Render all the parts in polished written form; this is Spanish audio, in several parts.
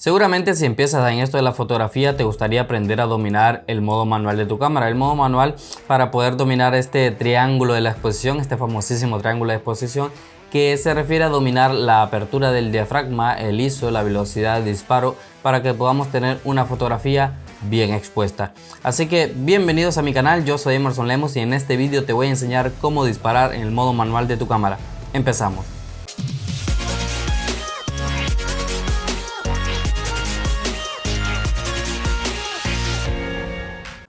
Seguramente si empiezas en esto de la fotografía te gustaría aprender a dominar el modo manual de tu cámara. El modo manual para poder dominar este triángulo de la exposición, este famosísimo triángulo de exposición, que se refiere a dominar la apertura del diafragma, el ISO, la velocidad de disparo, para que podamos tener una fotografía bien expuesta. Así que bienvenidos a mi canal, yo soy Emerson Lemos y en este vídeo te voy a enseñar cómo disparar en el modo manual de tu cámara. Empezamos.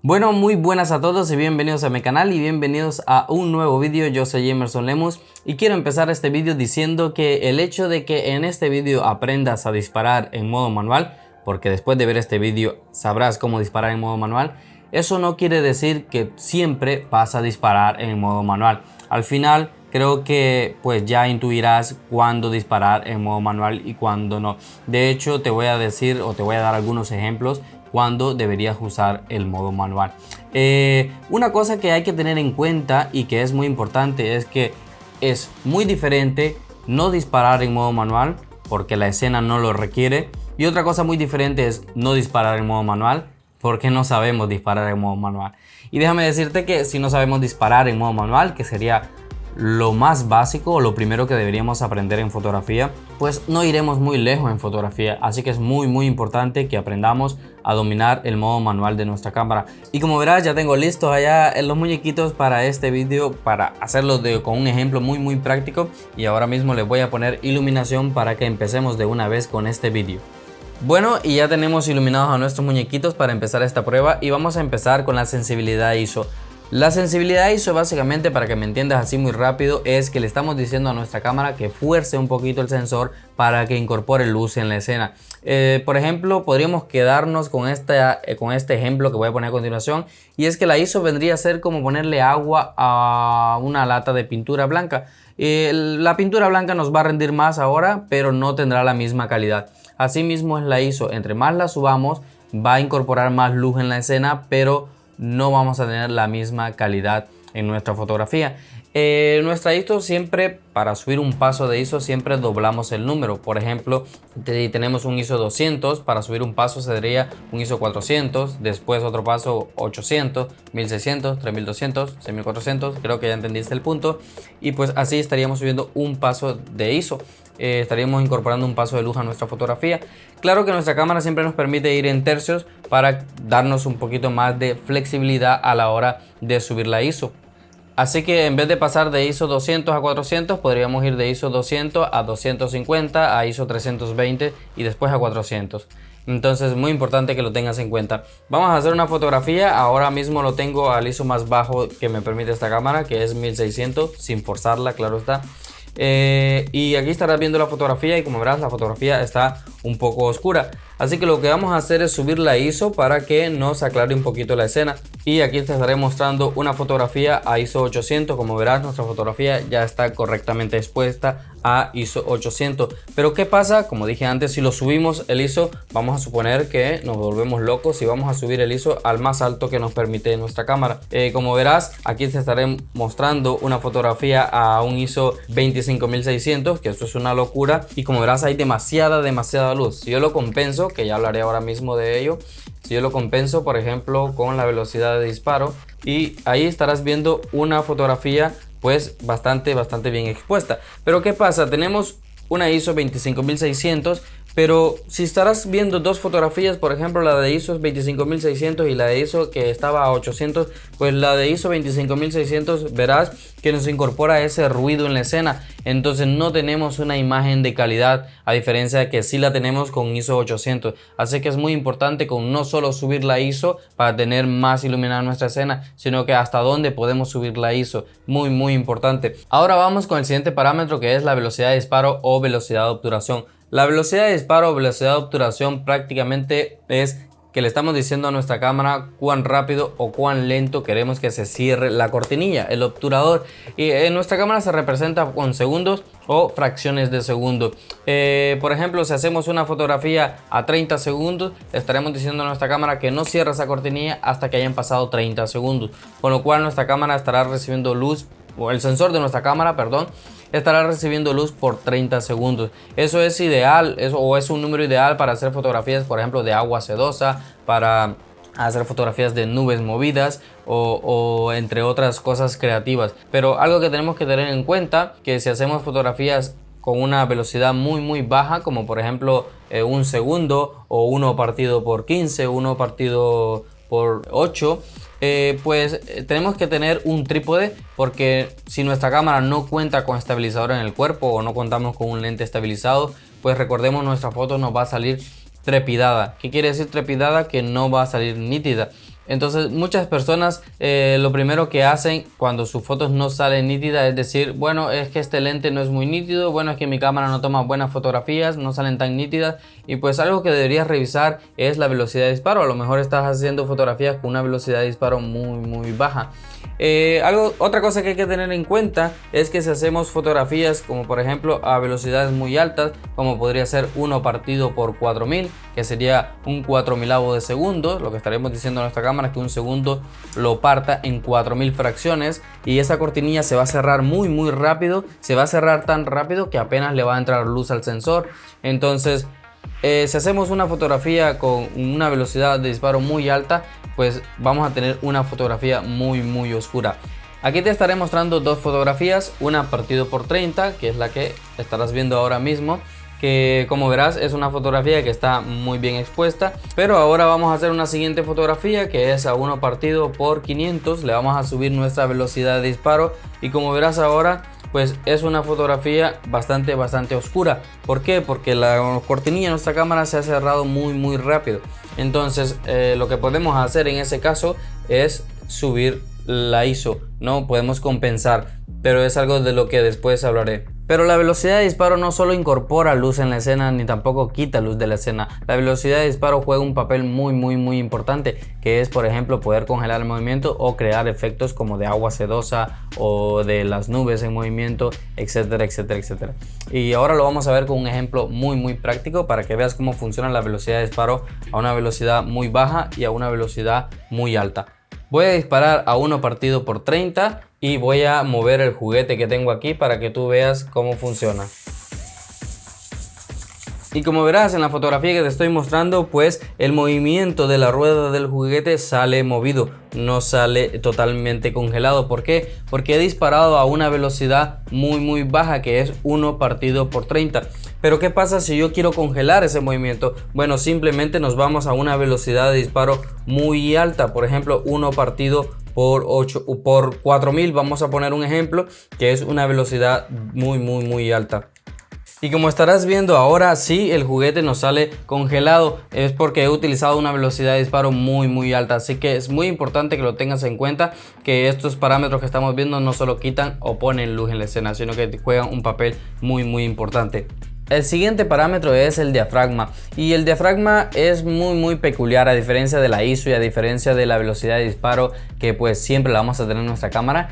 Bueno, muy buenas a todos y bienvenidos a mi canal y bienvenidos a un nuevo vídeo. Yo soy Emerson Lemos y quiero empezar este vídeo diciendo que el hecho de que en este vídeo aprendas a disparar en modo manual, porque después de ver este vídeo sabrás cómo disparar en modo manual, eso no quiere decir que siempre vas a disparar en modo manual. Al final creo que pues ya intuirás cuándo disparar en modo manual y cuándo no. De hecho te voy a decir o te voy a dar algunos ejemplos cuando deberías usar el modo manual. Una cosa que hay que tener en cuenta y que es muy importante es que es muy diferente no disparar en modo manual porque la escena no lo requiere, y otra cosa muy diferente es no disparar en modo manual porque no sabemos disparar en modo manual. Y déjame decirte que si no sabemos disparar en modo manual, que sería lo más básico o lo primero que deberíamos aprender en fotografía, pues no iremos muy lejos en fotografía. Así que es muy importante que aprendamos a dominar el modo manual de nuestra cámara. Y como verás, ya tengo listos allá los muñequitos para este vídeo, para hacerlo con un ejemplo muy práctico. Y ahora mismo les voy a poner iluminación para que empecemos de una vez con este vídeo. Bueno, y ya tenemos iluminados a nuestros muñequitos para empezar esta prueba, y vamos a empezar con la sensibilidad ISO. La sensibilidad ISO, básicamente, para que me entiendas así muy rápido, es que le estamos diciendo a nuestra cámara que fuerce un poquito el sensor para que incorpore luz en la escena. Por ejemplo, podríamos quedarnos con este ejemplo que voy a poner a continuación, y es que la ISO vendría a ser como ponerle agua a una lata de pintura blanca. La pintura blanca nos va a rendir más ahora, pero no tendrá la misma calidad. Asimismo es la ISO, entre más la subamos va a incorporar más luz en la escena, pero no vamos a tener la misma calidad en nuestra fotografía. Nuestra ISO siempre, para subir un paso de ISO, siempre doblamos el número. Por ejemplo, si tenemos un ISO 200, para subir un paso sería un ISO 400, después otro paso 800, 1600, 3200, 6400, creo que ya entendiste el punto. Y pues así estaríamos subiendo un paso de ISO. Estaríamos incorporando un paso de luz a nuestra fotografía. Claro que nuestra cámara siempre nos permite ir en tercios para darnos un poquito más de flexibilidad a la hora de subir la ISO. Así que en vez de pasar de ISO 200 a 400, podríamos ir de ISO 200 a 250, a ISO 320 y después a 400. Entonces, muy importante que lo tengas en cuenta. Vamos a hacer una fotografía. Ahora mismo lo tengo al ISO más bajo que me permite esta cámara, que es 1600, sin forzarla, claro está. Y aquí estarás viendo la fotografía, y como verás, la fotografía está un poco oscura. Así que lo que vamos a hacer es subir la ISO para que nos aclare un poquito la escena. Y aquí te estaré mostrando una fotografía a ISO 800. Como verás, nuestra fotografía ya está correctamente expuesta a ISO 800. Pero ¿qué pasa? Como dije antes, si lo subimos el ISO, vamos a suponer que nos volvemos locos y vamos a subir el ISO al más alto que nos permite nuestra cámara. Como verás, aquí te estaré mostrando una fotografía a un ISO 25600, que esto es una locura. Y como verás, hay demasiada luz. Si yo lo compenso, que ya hablaré ahora mismo de ello, si yo lo compenso por ejemplo con la velocidad de disparo, y ahí estarás viendo una fotografía pues bastante bien expuesta. Pero ¿qué pasa? Tenemos una ISO 25600, pero si estarás viendo dos fotografías, por ejemplo la de ISO 25600 y la de ISO que estaba a 800, pues la de ISO 25600 verás que nos incorpora ese ruido en la escena. Entonces no tenemos una imagen de calidad, a diferencia de que sí la tenemos con ISO 800. Así que es muy importante con no solo subir la ISO para tener más iluminada nuestra escena, sino que hasta dónde podemos subir la ISO. Muy importante. Ahora vamos con el siguiente parámetro, que es la velocidad de disparo o velocidad de obturación. La velocidad de disparo o velocidad de obturación prácticamente es que le estamos diciendo a nuestra cámara cuán rápido o cuán lento queremos que se cierre la cortinilla, el obturador. Y en nuestra cámara se representa con segundos o fracciones de segundo. Por ejemplo, si hacemos una fotografía a 30 segundos, estaremos diciendo a nuestra cámara que no cierre esa cortinilla hasta que hayan pasado 30 segundos. Con lo cual nuestra cámara estará recibiendo luz o el sensor de nuestra cámara, perdón, estará recibiendo luz por 30 segundos. Eso es ideal, o es un número ideal para hacer fotografías, por ejemplo, de agua sedosa, para hacer fotografías de nubes movidas o entre otras cosas creativas. Pero algo que tenemos que tener en cuenta, que si hacemos fotografías con una velocidad muy baja, como por ejemplo 1 segundo o 1 partido por 15, 1 partido por 8, pues tenemos que tener un trípode, porque si nuestra cámara no cuenta con estabilizador en el cuerpo o no contamos con un lente estabilizado, pues recordemos, nuestra foto nos va a salir trepidada. ¿Qué quiere decir trepidada? Que no va a salir nítida. Entonces muchas personas lo primero que hacen cuando sus fotos no salen nítidas es decir, bueno, es que este lente no es muy nítido, bueno, es que mi cámara no toma buenas fotografías, no salen tan nítidas. Y pues algo que deberías revisar es la velocidad de disparo. A lo mejor estás haciendo fotografías con una velocidad de disparo muy baja. Otra cosa que hay que tener en cuenta es que si hacemos fotografías como por ejemplo a velocidades muy altas, como podría ser 1 partido por 4000, que sería un 4000avo de segundo, lo que estaremos diciendo a nuestra cámara es que un segundo lo parta en 4000 fracciones, y esa cortinilla se va a cerrar muy rápido, se va a cerrar tan rápido que apenas le va a entrar luz al sensor. Entonces si hacemos una fotografía con una velocidad de disparo muy alta, pues vamos a tener una fotografía muy oscura. Aquí te estaré mostrando dos fotografías, una partido por 30, que es la que estarás viendo ahora mismo, que como verás es una fotografía que está muy bien expuesta. Pero ahora vamos a hacer una siguiente fotografía que es a 1 partido por 500, le vamos a subir nuestra velocidad de disparo y como verás ahora pues es una fotografía bastante oscura. ¿Por qué? Porque la cortinilla de nuestra cámara se ha cerrado muy rápido. Entonces lo que podemos hacer en ese caso es subir la ISO, no podemos compensar, pero es algo de lo que después hablaré. Pero la velocidad de disparo no solo incorpora luz en la escena ni tampoco quita luz de la escena. La velocidad de disparo juega un papel muy importante, que es por ejemplo poder congelar el movimiento o crear efectos como de agua sedosa o de las nubes en movimiento, etcétera. Y ahora lo vamos a ver con un ejemplo muy práctico para que veas cómo funciona la velocidad de disparo a una velocidad muy baja y a una velocidad muy alta. Voy a disparar a 1 partido por 30 y voy a mover el juguete que tengo aquí para que tú veas cómo funciona. Y como verás en la fotografía que te estoy mostrando, pues el movimiento de la rueda del juguete sale movido, no sale totalmente congelado. ¿Por qué? Porque he disparado a una velocidad muy baja, que es 1 partido por 30. Pero ¿qué pasa si yo quiero congelar ese movimiento? Bueno, simplemente nos vamos a una velocidad de disparo muy alta, por ejemplo 1 partido por 8 o por 4000, vamos a poner un ejemplo, que es una velocidad muy alta. Y como estarás viendo ahora, sí, el juguete nos sale congelado, es porque he utilizado una velocidad de disparo muy alta. Así que es muy importante que lo tengas en cuenta, que estos parámetros que estamos viendo no solo quitan o ponen luz en la escena, sino que juegan un papel muy importante. El siguiente parámetro es el diafragma, y el diafragma es muy peculiar, a diferencia de la ISO y a diferencia de la velocidad de disparo, que pues siempre la vamos a tener en nuestra cámara.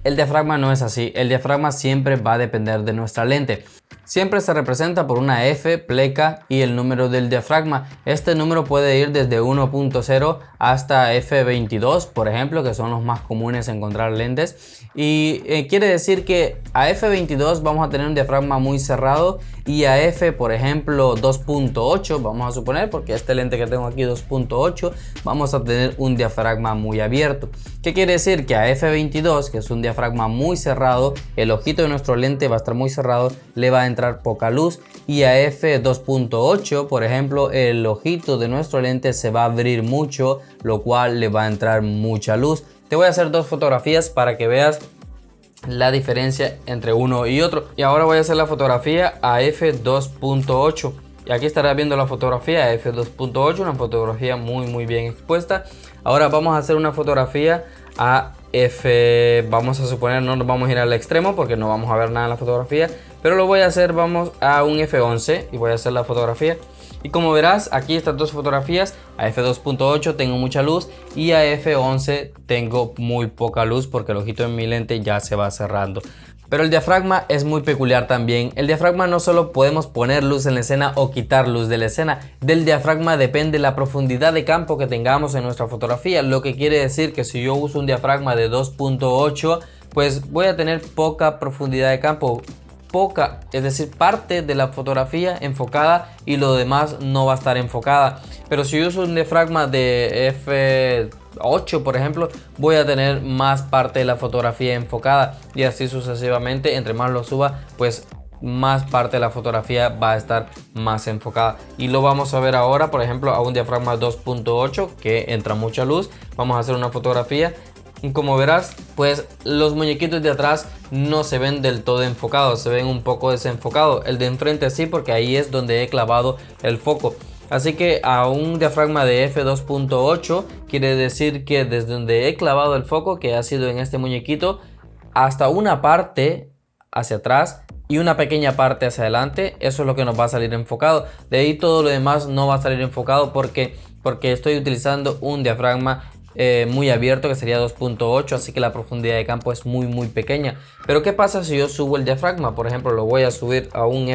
El diafragma no es así, el diafragma siempre va a depender de nuestra lente. Siempre se representa por una F, pleca y el número del diafragma. Este número puede ir desde 1.0 hasta F22, por ejemplo, que son los más comunes encontrar lentes. Y quiere decir que a F22 vamos a tener un diafragma muy cerrado, y a F, por ejemplo, 2.8, vamos a suponer, porque este lente que tengo aquí 2.8, vamos a tener un diafragma muy abierto. ¿Qué quiere decir? Que a F22, que es un diafragma muy cerrado, el ojito de nuestro lente va a estar muy cerrado, le va a entrar poca luz, y a F2.8, por ejemplo, el ojito de nuestro lente se va a abrir mucho, lo cual le va a entrar mucha luz. Te voy a hacer dos fotografías para que veas la diferencia entre uno y otro. Y ahora voy a hacer la fotografía a F2.8. Y aquí estarás viendo la fotografía a F2.8, una fotografía muy bien expuesta. Ahora vamos a hacer una fotografía a F, vamos a suponer, no nos vamos a ir al extremo porque no vamos a ver nada en la fotografía, pero lo voy a hacer, vamos a un F11 y voy a hacer la fotografía. Y como verás, aquí estas dos fotografías, a F2.8 tengo mucha luz y a F11 tengo muy poca luz porque el ojito de mi lente ya se va cerrando. Pero el diafragma es muy peculiar también. El diafragma no solo podemos poner luz en la escena o quitar luz de la escena. Del diafragma depende la profundidad de campo que tengamos en nuestra fotografía. Lo que quiere decir que si yo uso un diafragma de 2.8, pues voy a tener poca profundidad de campo. Poca, es decir, parte de la fotografía enfocada y lo demás no va a estar enfocada. Pero si yo uso un diafragma de f8, por ejemplo, voy a tener más parte de la fotografía enfocada y así sucesivamente. Entre más lo suba, pues más parte de la fotografía va a estar más enfocada, y lo vamos a ver ahora. Por ejemplo, a un diafragma 2.8 que entra mucha luz, vamos a hacer una fotografía. Como verás, pues los muñequitos de atrás no se ven del todo enfocados, se ven un poco desenfocados. El de enfrente sí, porque ahí es donde he clavado el foco. Así que a un diafragma de f2.8 quiere decir que desde donde he clavado el foco, que ha sido en este muñequito, hasta una parte hacia atrás y una pequeña parte hacia adelante, eso es lo que nos va a salir enfocado. De ahí todo lo demás no va a salir enfocado porque estoy utilizando un diafragma muy abierto, que sería 2.8, así que la profundidad de campo es muy pequeña. Pero ¿qué pasa si yo subo el diafragma? Por ejemplo, lo voy a subir a un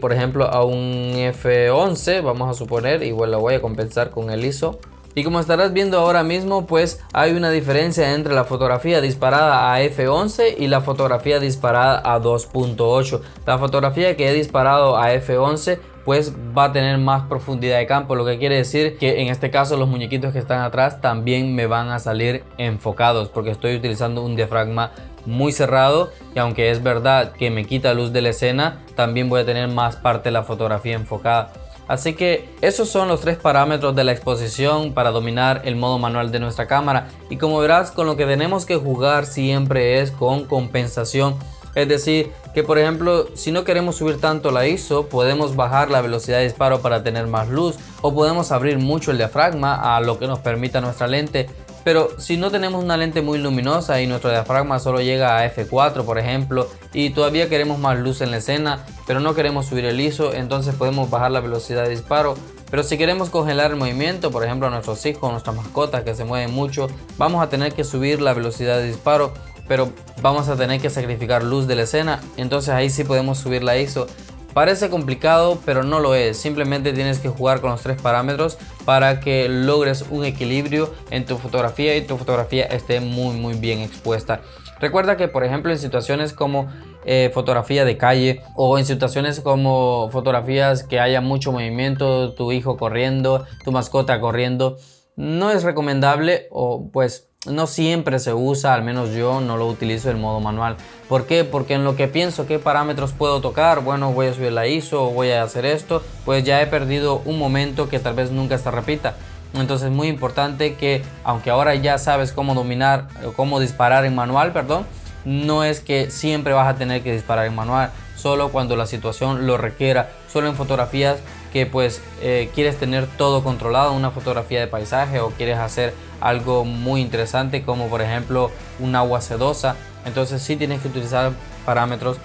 por ejemplo a un F11, vamos a suponer, y bueno, lo voy a compensar con el ISO. Y como estarás viendo ahora mismo, pues hay una diferencia entre la fotografía disparada a f11 y la fotografía disparada a 2.8. La fotografía que he disparado a f11 pues va a tener más profundidad de campo, lo que quiere decir que en este caso los muñequitos que están atrás también me van a salir enfocados, porque estoy utilizando un diafragma muy cerrado, y aunque es verdad que me quita luz de la escena, también voy a tener más parte de la fotografía enfocada. Así que esos son los tres parámetros de la exposición para dominar el modo manual de nuestra cámara. Y como verás, con lo que tenemos que jugar siempre es con compensación. Es decir, que por ejemplo, si no queremos subir tanto la ISO, podemos bajar la velocidad de disparo para tener más luz, o podemos abrir mucho el diafragma a lo que nos permita nuestra lente. Pero si no tenemos una lente muy luminosa y nuestro diafragma solo llega a f4, por ejemplo, y todavía queremos más luz en la escena, pero no queremos subir el ISO, entonces podemos bajar la velocidad de disparo. Pero si queremos congelar el movimiento, por ejemplo a nuestros hijos, nuestras mascotas que se mueven mucho, vamos a tener que subir la velocidad de disparo, pero vamos a tener que sacrificar luz de la escena, entonces ahí sí podemos subir la ISO. Parece complicado, pero no lo es. Simplemente tienes que jugar con los tres parámetros para que logres un equilibrio en tu fotografía y tu fotografía esté muy bien expuesta. Recuerda que por ejemplo en situaciones como fotografía de calle, o en situaciones como fotografías que haya mucho movimiento, tu hijo corriendo, tu mascota corriendo, no es recomendable, o pues no siempre se usa, al menos yo no lo utilizo en modo manual. ¿Por qué? Porque en lo que pienso qué parámetros puedo tocar, bueno, voy a subir la ISO, voy a hacer esto, pues ya he perdido un momento que tal vez nunca se repita. Entonces es muy importante que, aunque ahora ya sabes cómo dominar, cómo disparar en manual, no es que siempre vas a tener que disparar en manual, solo cuando la situación lo requiera, solo en fotografías que pues quieres tener todo controlado, una fotografía de paisaje, o quieres hacer algo muy interesante como por ejemplo un agua sedosa, entonces sí tienes que utilizar parámetros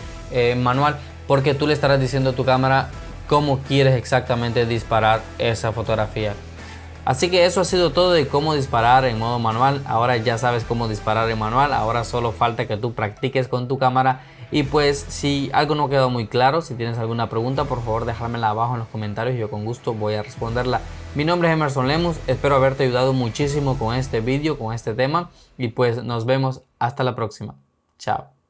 manual, porque tú le estarás diciendo a tu cámara cómo quieres exactamente disparar esa fotografía. Así que eso ha sido todo de cómo disparar en modo manual. Ahora ya sabes cómo disparar en manual, ahora solo falta que tú practiques con tu cámara. Y pues si algo no quedó muy claro, si tienes alguna pregunta, por favor dejármela abajo en los comentarios y yo con gusto voy a responderla. Mi nombre es Emerson Lemus, espero haberte ayudado muchísimo con este vídeo, con este tema, y pues nos vemos hasta la próxima. Chao.